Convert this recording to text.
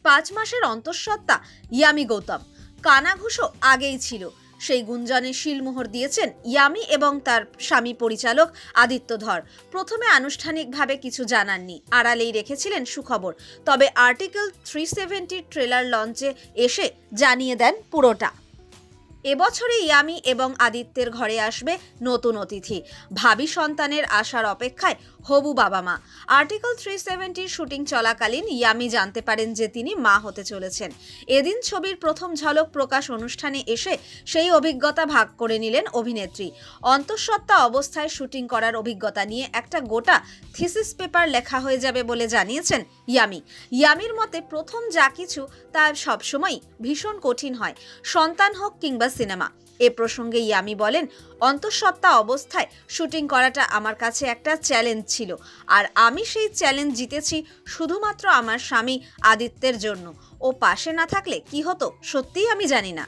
5 মাসের অন্তঃসত্ত্বা ইয়ামি গৌতম। কানাঘুষো আগেই ছিল, সেই গুঞ্জনে শিলমোহর দিয়েছেন ইয়ামি এবং তার স্বামী পরিচালক আদিত্য ধর। প্রথমে আনুষ্ঠানিকভাবে কিছু জানাননি, আড়ালেই রেখেছিলেন সুখবর। তবে আর্টিকেল 370 ট্রেলার লঞ্চে এসে জানিয়ে দেন পুরোটা। এবছরে ইয়ামি এবং আদিত্যের ঘরে আসবে নতুন অতিথি। ভাবি সন্তানের আসার অপেক্ষায় হবু বাবা মা। আর্টিকেল 370 শুটিং চলাকালীন ইয়ামি জানতে পারেন যে তিনি মা হতে চলেছেন। এদিন ছবির প্রথম ঝলক প্রকাশ অনুষ্ঠানে এসে সেই অভিজ্ঞতা ভাগ করে নিলেন অভিনেত্রী। অন্তঃসত্ত্বা অবস্থায় শুটিং করার অভিজ্ঞতা নিয়ে একটা গোটা থিসিস পেপার লেখা হয়ে যাবে বলে জানিয়েছেন ইয়ামি। ইয়ামির মতে প্রথম যা কিছু তা সবসময় ভীষণ কঠিন হয়, সন্তান হোক কিংবা সিনেমা। এ প্রসঙ্গে ইয়ামি বলেন, অন্তঃসত্ত্বা অবস্থায় শুটিং করাটা আমার কাছে একটা চ্যালেঞ্জ ছিল, আর আমি সেই চ্যালেঞ্জ জিতেছি শুধুমাত্র আমার স্বামী আদিত্যের জন্য। ও পাশে না থাকলে কি হতো সত্যিই আমি জানি না।